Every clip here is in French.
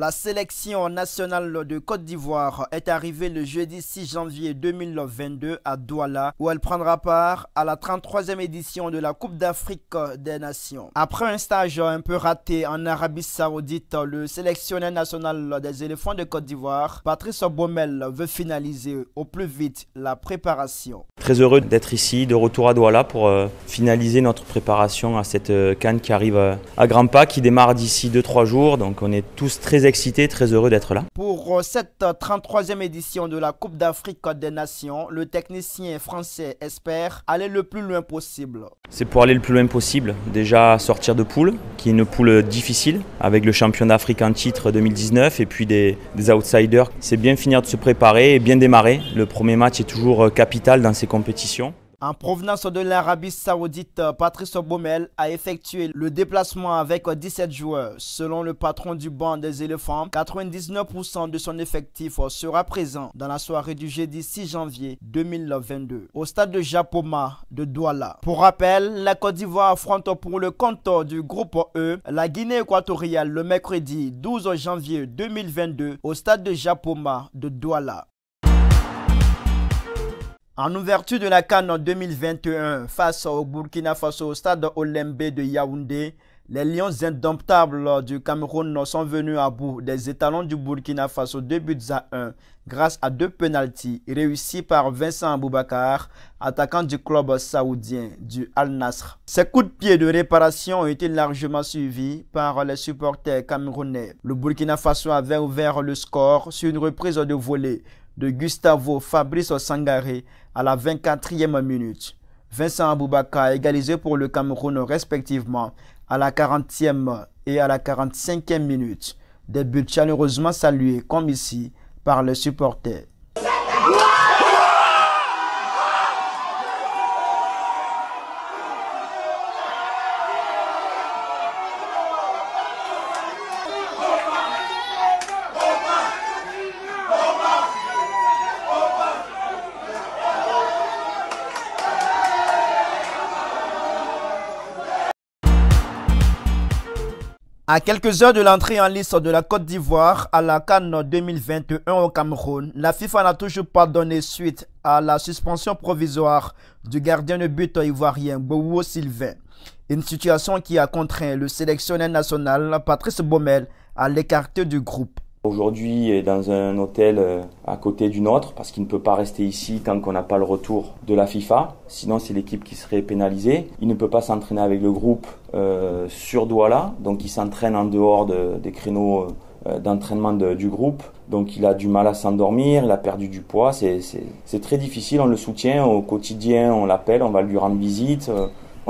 La sélection nationale de Côte d'Ivoire est arrivée le jeudi 6 janvier 2022 à Douala, où elle prendra part à la 33e édition de la Coupe d'Afrique des Nations. Après un stage un peu raté en Arabie Saoudite, le sélectionneur national des éléphants de Côte d'Ivoire, Patrice Baumel, veut finaliser au plus vite la préparation. Très heureux d'être ici, de retour à Douala pour finaliser notre préparation à cette CAN qui arrive à grands pas, qui démarre d'ici 2-3 jours. Donc on est tous très excités, très heureux d'être là. Pour cette 33e édition de la Coupe d'Afrique des Nations, le technicien français espère aller le plus loin possible. C'est pour aller le plus loin possible, déjà sortir de poule, qui est une poule difficile, avec le champion d'Afrique en titre 2019 et puis des outsiders. C'est bien finir de se préparer et bien démarrer. Le premier match est toujours capital dans ces compétitions. En provenance de l'Arabie Saoudite, Patrice Baumel a effectué le déplacement avec 17 joueurs. Selon le patron du banc des éléphants, 99% de son effectif sera présent dans la soirée du jeudi 6 janvier 2022 au stade de Japoma de Douala. Pour rappel, la Côte d'Ivoire affronte pour le compte du groupe E la Guinée équatoriale le mercredi 12 janvier 2022 au stade de Japoma de Douala. En ouverture de la CAN 2021 face au Burkina Faso au stade Olembe de Yaoundé, les Lions indomptables du Cameroun sont venus à bout des étalons du Burkina Faso 2-1 grâce à 2 pénaltys réussis par Vincent Aboubakar, attaquant du club saoudien du Al Nassr. Ces coups de pied de réparation ont été largement suivis par les supporters camerounais. Le Burkina Faso avait ouvert le score sur une reprise de volée de Gustavo Fabrice Sangaré à la 24e minute. Vincent Aboubakar a égalisé pour le Cameroun respectivement à la 40e et à la 45e minute. Des buts chaleureusement salués comme ici par les supporters. À quelques heures de l'entrée en lice de la Côte d'Ivoire à la CAN 2021 au Cameroun, la FIFA n'a toujours pas donné suite à la suspension provisoire du gardien de but ivoirien Bowo Sylvain. Une situation qui a contraint le sélectionneur national Patrice Baumel à l'écarter du groupe. Aujourd'hui, il est dans un hôtel à côté du nôtre parce qu'il ne peut pas rester ici tant qu'on n'a pas le retour de la FIFA. Sinon, c'est l'équipe qui serait pénalisée. Il ne peut pas s'entraîner avec le groupe sur Douala. Donc, il s'entraîne en dehors des créneaux d'entraînement du groupe. Donc, il a du mal à s'endormir, il a perdu du poids. C'est très difficile, on le soutient au quotidien, on l'appelle, on va lui rendre visite.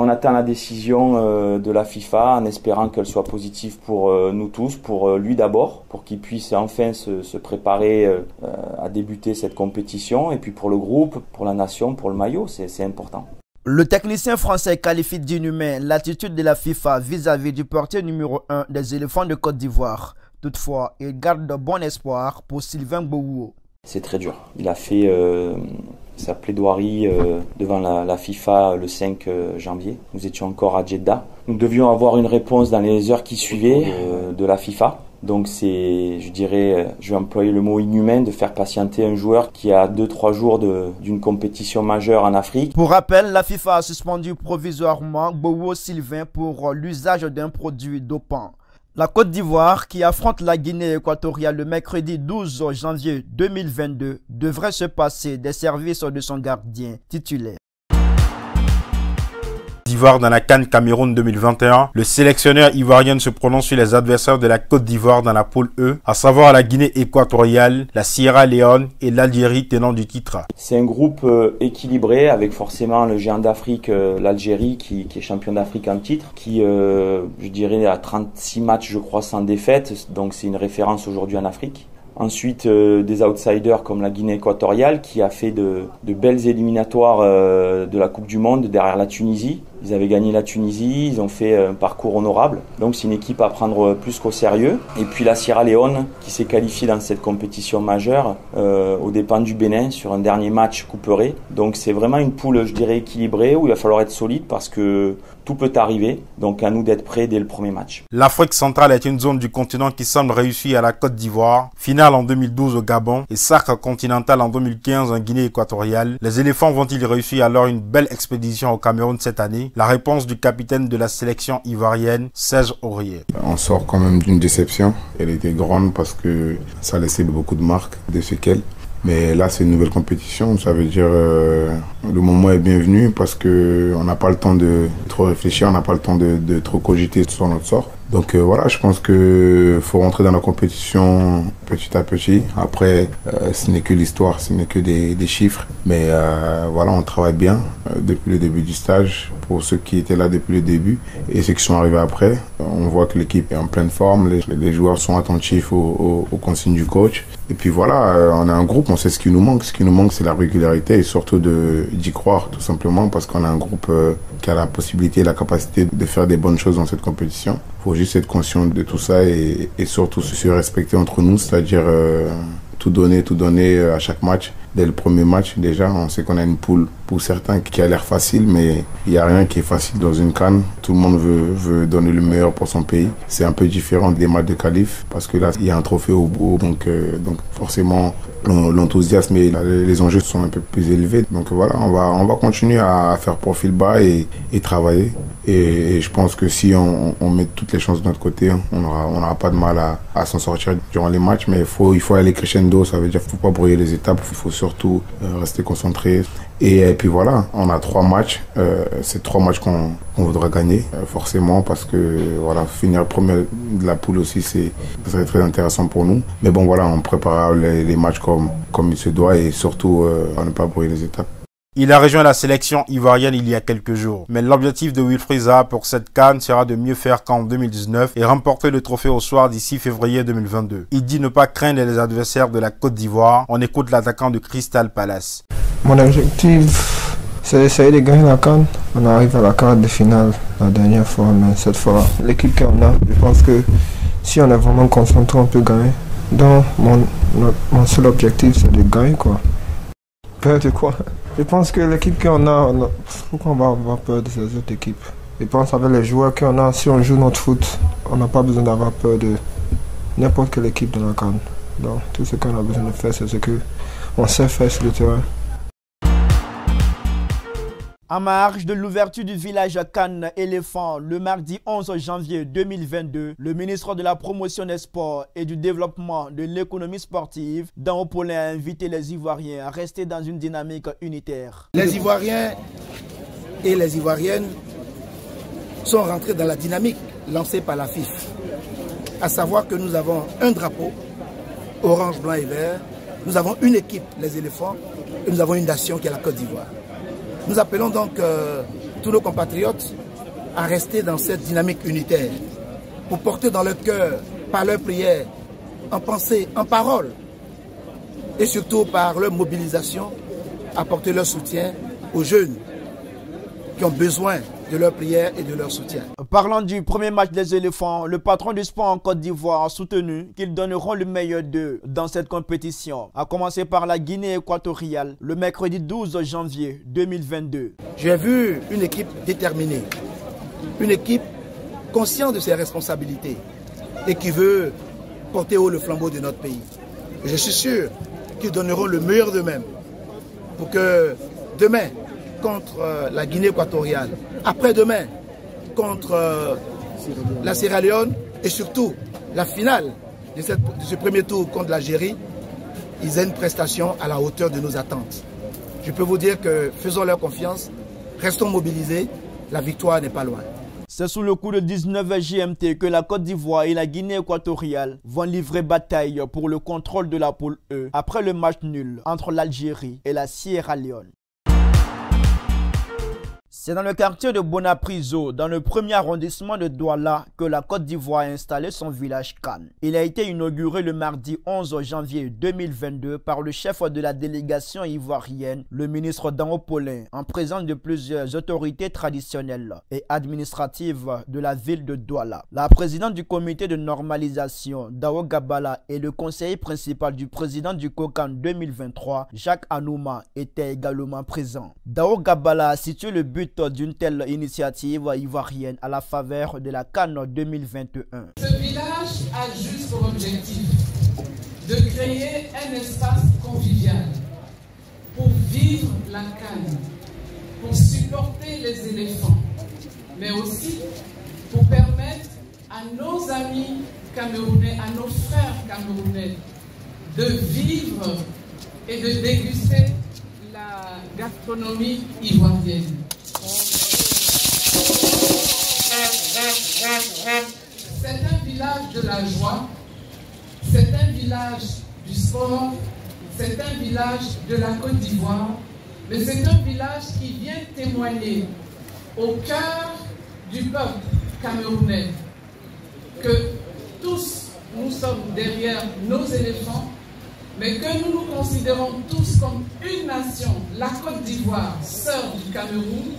On attend la décision de la FIFA en espérant qu'elle soit positive pour nous tous, pour lui d'abord, pour qu'il puisse enfin se préparer à débuter cette compétition. Et puis pour le groupe, pour la nation, pour le maillot, c'est important. Le technicien français qualifie d'inhumain l'attitude de la FIFA vis-à-vis du portier numéro 1 des éléphants de Côte d'Ivoire. Toutefois, il garde de bon espoir pour Sylvain Bowo. C'est très dur. Il a fait sa plaidoirie devant la FIFA le 5 janvier. Nous étions encore à Jeddah. Nous devions avoir une réponse dans les heures qui suivaient de la FIFA. Donc c'est, je dirais, je vais employer le mot inhumain, de faire patienter un joueur qui a 2-3 jours d'une compétition majeure en Afrique. Pour rappel, la FIFA a suspendu provisoirement Bowo Sylvain pour l'usage d'un produit dopant. La Côte d'Ivoire, qui affronte la Guinée équatoriale le mercredi 12 janvier 2022, devrait se passer des services de son gardien titulaire. D'Ivoire dans la CAN Cameroun 2021, le sélectionneur ivoirien se prononce sur les adversaires de la Côte d'Ivoire dans la poule E, à savoir la Guinée équatoriale, la Sierra Leone et l'Algérie tenant du titre. C'est un groupe équilibré avec forcément le géant d'Afrique, l'Algérie qui est champion d'Afrique en titre, qui je dirais a 36 matchs je crois sans défaite, donc c'est une référence aujourd'hui en Afrique. Ensuite, des outsiders comme la Guinée équatoriale qui a fait de belles éliminatoires de la Coupe du Monde derrière la Tunisie. Ils avaient gagné la Tunisie, ils ont fait un parcours honorable. Donc c'est une équipe à prendre plus qu'au sérieux. Et puis la Sierra Leone qui s'est qualifiée dans cette compétition majeure aux dépens du Bénin sur un dernier match couperé. Donc c'est vraiment une poule, je dirais, équilibrée où il va falloir être solide parce que tout peut arriver. Donc à nous d'être prêts dès le premier match. L'Afrique centrale est une zone du continent qui semble réussir à la Côte d'Ivoire. Finale en 2012 au Gabon et sacre continental en 2015 en Guinée équatoriale. Les éléphants vont-ils réussir alors une belle expédition au Cameroun cette année? La réponse du capitaine de la sélection ivoirienne, Serge Aurier. On sort quand même d'une déception. Elle était grande parce que ça a laissé beaucoup de marques, de séquelles. Mais là, c'est une nouvelle compétition. Ça veut dire le moment est bienvenu parce que on n'a pas le temps de trop réfléchir, on n'a pas le temps de trop cogiter sur notre sort. Donc voilà, je pense que faut rentrer dans la compétition petit à petit. Après, ce n'est que l'histoire, ce n'est que des chiffres. Mais voilà, on travaille bien depuis le début du stage. Pour ceux qui étaient là depuis le début et ceux qui sont arrivés après, on voit que l'équipe est en pleine forme. Les joueurs sont attentifs aux consignes du coach. Et puis voilà, on a un groupe, on sait ce qui nous manque. Ce qui nous manque, c'est la régularité et surtout d'y croire, tout simplement, parce qu'on a un groupe qui a la possibilité et la capacité de faire des bonnes choses dans cette compétition. Il faut juste être conscient de tout ça et surtout se respecter entre nous, c'est-à-dire tout donner à chaque match. Dès le premier match, déjà, on sait qu'on a une poule pour certains qui a l'air facile, mais il n'y a rien qui est facile dans une CAN. Tout le monde veut donner le meilleur pour son pays. C'est un peu différent des matchs de qualif parce que là, il y a un trophée au bout, donc forcément, l'enthousiasme et les enjeux sont un peu plus élevés. Donc voilà, on va continuer à faire profil bas et travailler. Et je pense que si on met toutes les chances de notre côté, on n'aura pas de mal à s'en sortir durant les matchs. Mais il faut aller crescendo, ça veut dire qu'il ne faut pas brouiller les étapes, il faut surtout rester concentré. Et puis voilà, on a 3 matchs. C'est 3 matchs qu'on voudra gagner, forcément, parce que voilà, finir premier de la poule aussi, ça serait très intéressant pour nous. Mais bon, voilà, on prépare les matchs comme il se doit et surtout à ne pas brouiller les étapes. Il a rejoint la sélection ivoirienne il y a quelques jours. Mais l'objectif de Wilfried Zaha pour cette CAN sera de mieux faire qu'en 2019 et remporter le trophée au soir d'ici février 2022. Il dit ne pas craindre les adversaires de la Côte d'Ivoire. On écoute l'attaquant de Crystal Palace. Mon objectif, c'est d'essayer de gagner la CAN. On arrive à la quart de finale la dernière fois, mais cette fois, l'équipe qu'on a, je pense que si on est vraiment concentré, on peut gagner. Donc, mon seul objectif, c'est de gagner, quoi. Peur de quoi? Je pense que l'équipe qu'on a, pourquoi on va avoir peur de ces autres équipes? Je pense avec les joueurs qu'on a, si on joue notre foot, on n'a pas besoin d'avoir peur de n'importe quelle équipe de la CAN. Donc, tout ce qu'on a besoin de faire, c'est ce qu'on sait faire sur le terrain. En marge de l'ouverture du village Cannes Éléphant le mardi 11 janvier 2022, le ministre de la Promotion des Sports et du Développement de l'économie sportive, Dan Opollin, a invité les Ivoiriens à rester dans une dynamique unitaire. Les Ivoiriens et les Ivoiriennes sont rentrés dans la dynamique lancée par la FIF, à savoir que nous avons un drapeau, orange, blanc et vert, nous avons une équipe, les éléphants, et nous avons une nation qui est la Côte d'Ivoire. Nous appelons donc tous nos compatriotes à rester dans cette dynamique unitaire pour porter dans leur cœur, par leur prière, en pensée, en parole et surtout par leur mobilisation, apporter leur soutien aux jeunes qui ont besoin de leur prière et de leur soutien. Parlant du premier match des éléphants, le patron du sport en Côte d'Ivoire a soutenu qu'ils donneront le meilleur d'eux dans cette compétition, à commencer par la Guinée équatoriale le mercredi 12 janvier 2022. J'ai vu une équipe déterminée, une équipe consciente de ses responsabilités et qui veut porter haut le flambeau de notre pays. Et je suis sûr qu'ils donneront le meilleur d'eux-mêmes pour que demain, contre la Guinée équatoriale, après-demain contre la Sierra Leone et surtout la finale de ce premier tour contre l'Algérie, ils aient une prestation à la hauteur de nos attentes. Je peux vous dire que faisons leur confiance, restons mobilisés, la victoire n'est pas loin. C'est sous le coup de 19 GMT que la Côte d'Ivoire et la Guinée équatoriale vont livrer bataille pour le contrôle de la poule E après le match nul entre l'Algérie et la Sierra Leone. C'est dans le quartier de Bonapriso, dans le premier arrondissement de Douala, que la Côte d'Ivoire a installé son village CAN. Il a été inauguré le mardi 11 janvier 2022 par le chef de la délégation ivoirienne, le ministre Dao Paulin, en présence de plusieurs autorités traditionnelles et administratives de la ville de Douala. La présidente du comité de normalisation, Dao Gabala, et le conseiller principal du président du COCAN 2023, Jacques Anouma, étaient également présents. Dao Gabala a situé le but d'une telle initiative ivoirienne à la faveur de la CAN 2021. Ce village a juste pour objectif de créer un espace convivial pour vivre la CAN, pour supporter les éléphants, mais aussi pour permettre à nos amis camerounais, à nos frères camerounais de vivre et de déguster la gastronomie ivoirienne. C'est un village de la joie, c'est un village du sport, c'est un village de la Côte d'Ivoire, mais c'est un village qui vient témoigner au cœur du peuple camerounais que tous nous sommes derrière nos éléphants, mais que nous nous considérons tous comme une nation, la Côte d'Ivoire, sœur du Cameroun.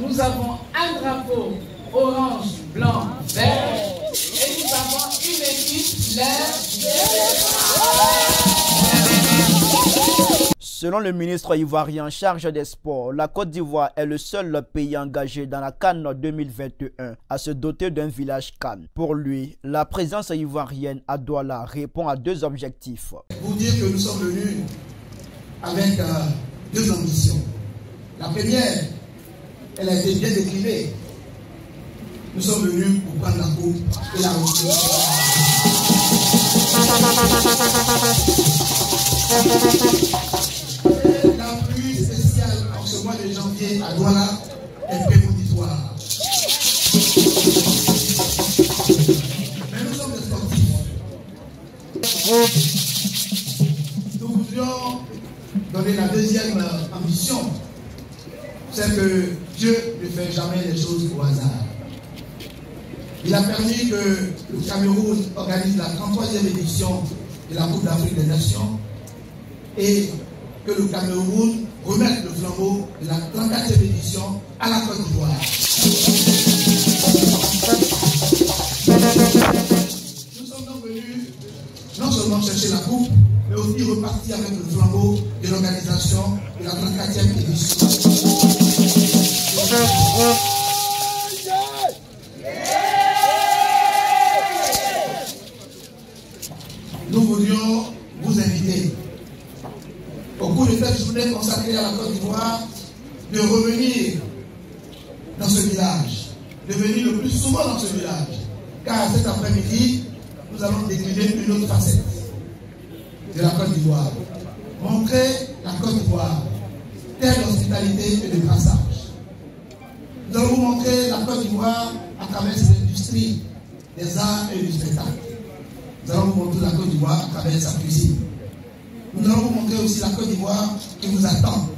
Nous avons un drapeau orange, blanc, vert, et nous avons une équipe, l'air. Selon le ministre ivoirien en charge des sports, la Côte d'Ivoire est le seul pays engagé dans la CAN 2021 à se doter d'un village CAN. Pour lui, la présence ivoirienne à Douala répond à deux objectifs. Vous dire que nous sommes venus avec deux ambitions. La première, elle a été bien déclinée. Nous sommes venus pour prendre la coupe et la retenir. La pluie spéciale en ce mois de janvier à Douala est prémonitoire. Mais nous sommes des sportifs. Nous voudrions donner la deuxième ambition. C'est que Dieu ne fait jamais les choses au hasard. Il a permis que le Cameroun organise la 33e édition de la Coupe d'Afrique des Nations et que le Cameroun remette le flambeau de la 34e édition à la Côte d'Ivoire. Nous sommes donc venus non seulement chercher la coupe, mais aussi repartir avec le flambeau de l'organisation de la 34e édition. Nous voulions vous inviter, au cours de cette journée consacrée à la Côte d'Ivoire, de revenir dans ce village, de venir le plus souvent dans ce village, car cet après-midi, nous allons décliner une autre facette de la Côte d'Ivoire. Montrer la Côte d'Ivoire, terre d'hospitalité et de brassage. Nous allons vous montrer la Côte d'Ivoire à travers ses industries des arts et du spectacle. Nous allons vous montrer la Côte d'Ivoire à travers sa cuisine. Nous allons vous montrer aussi la Côte d'Ivoire qui vous attend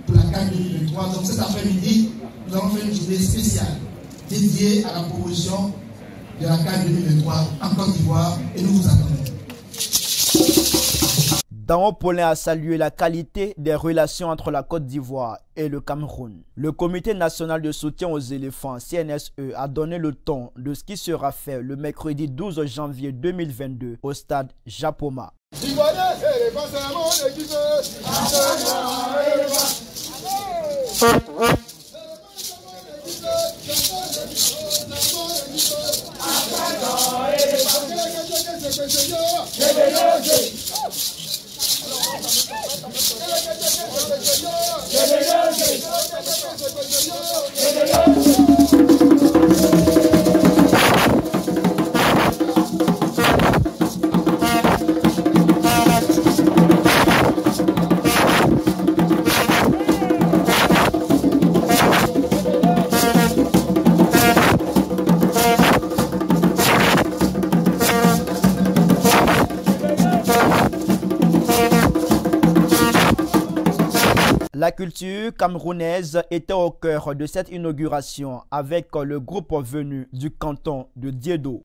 pour la CAN 2023. Donc cet après-midi, nous allons faire une journée spéciale dédiée à la promotion de la CAN 2023 en Côte d'Ivoire et nous vous attendons. Dao Paulin a salué la qualité des relations entre la Côte d'Ivoire et le Cameroun. Le Comité national de soutien aux éléphants, CNSE, a donné le ton de ce qui sera fait le mercredi 12 janvier 2022 au stade Japoma. La culture camerounaise était au cœur de cette inauguration avec le groupe venu du canton de Diedo.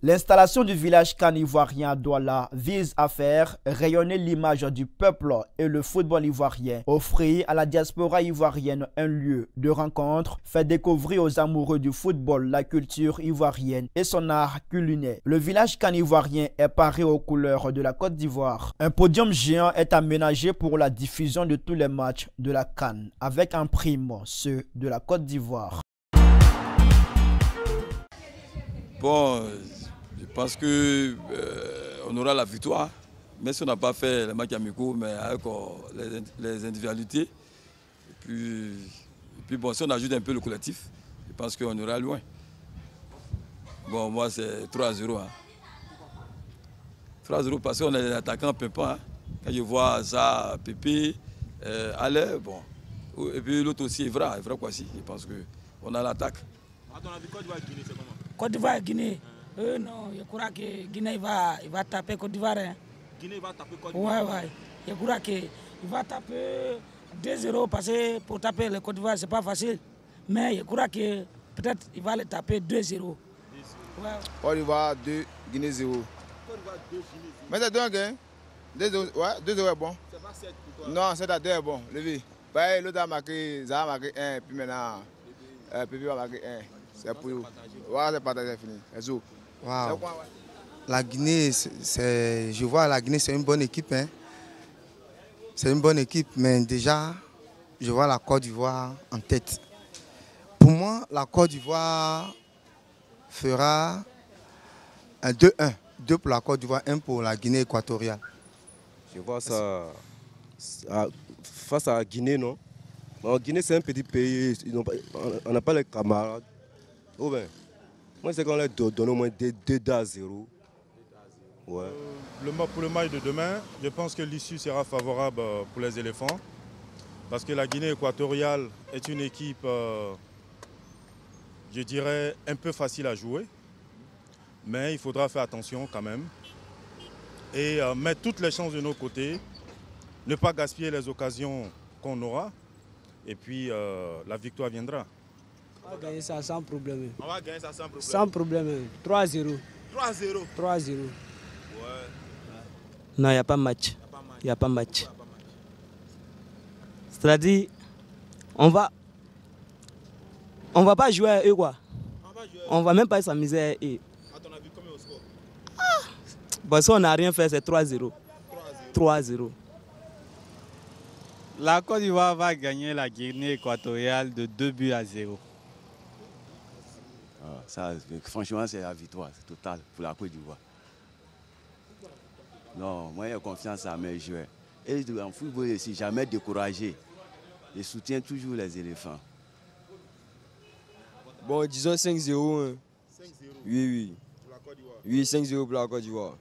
L'installation du village CAN ivoirien à Douala vise à faire rayonner l'image du peuple et le football ivoirien, offrir à la diaspora ivoirienne un lieu de rencontre, faire découvrir aux amoureux du football la culture ivoirienne et son art culinaire. Le village CAN ivoirien est paré aux couleurs de la Côte d'Ivoire. Un podium géant est aménagé pour la diffusion de tous les matchs de la CAN, avec en prime ceux de la Côte d'Ivoire. Bon, je pense que on aura la victoire, même si on n'a pas fait les matchs amicaux, mais avec les individualités. Et puis bon, si on ajoute un peu le collectif, je pense qu'on ira loin. Bon, moi c'est 3-0. Hein. 3-0 parce qu'on est des attaquants pimpants. Hein. Quand je vois ça, Pépé, Alain, bon. Et puis l'autre aussi, Evra Kwasi. Je pense qu'on a l'attaque. À ton avis, Côte d'Ivoire-Guinée, c'est comment? Côte d'Ivoire-Guinée. Non, je crois que Guinée va taper Côte d'Ivoire. Hein. Guinée va taper Côte d'Ivoire? Oui. Je crois qu'il va taper 2-0 parce que pour taper le Côte d'Ivoire, ce n'est pas facile. Mais je crois que peut-être il va le taper 2-0. Ouais. Côte d'Ivoire 2, Guinée 0. Côte d'Ivoire 2, Guinée 0. Mais c'est donc, hein? 2-0, ouais, 2-0 est bon. C'est pas 7 pour toi? Non, 7-2 est bon. Levé. L'autre a marqué, Zaha a marqué 1, puis maintenant, Pépé va marquer 1. C'est pour vous. Ouais, c'est partagé, c'est fini. C'est tout. Wow. La Guinée, je vois la Guinée, c'est une bonne équipe. Hein. C'est une bonne équipe, mais déjà, je vois la Côte d'Ivoire en tête. Pour moi, la Côte d'Ivoire fera un 2-1. 2 pour la Côte d'Ivoire, 1 pour la Guinée équatoriale. Je vois ça face à la Guinée, non? La Guinée, c'est un petit pays, on n'a pas les camarades. Oh ben. Moi, c'est qu'on leur donne au moins 2-0. Ouais. Pour le match de demain, je pense que l'issue sera favorable pour les éléphants. Parce que la Guinée équatoriale est une équipe, je dirais, un peu facile à jouer. Mais il faudra faire attention quand même. Et mettre toutes les chances de nos côtés. Ne pas gaspiller les occasions qu'on aura. Et puis la victoire viendra. On va gagner ça sans problème. On va gagner ça sans problème. Sans problème. 3-0. 3-0. 3-0. Ouais. Non, il n'y a pas de match. Il n'y a pas de match. C'est-à-dire, on va pas jouer à eux, quoi. On va même pas s'amuser à eux. À ton avis, combien au score? Bon, si on n'a rien fait, c'est 3-0. 3-0. La Côte d'Ivoire va gagner la Guinée équatoriale de 2-0. Ça, franchement, c'est la victoire totale pour la Côte d'Ivoire. Non, moi, j'ai confiance à mes joueurs. Et en football, je ne suis jamais découragé. Je soutiens toujours les éléphants. Bon, disons 5-0. Hein. 5-0? Oui. Pour la Côte d'Ivoire? Oui, 5-0 pour la Côte d'Ivoire.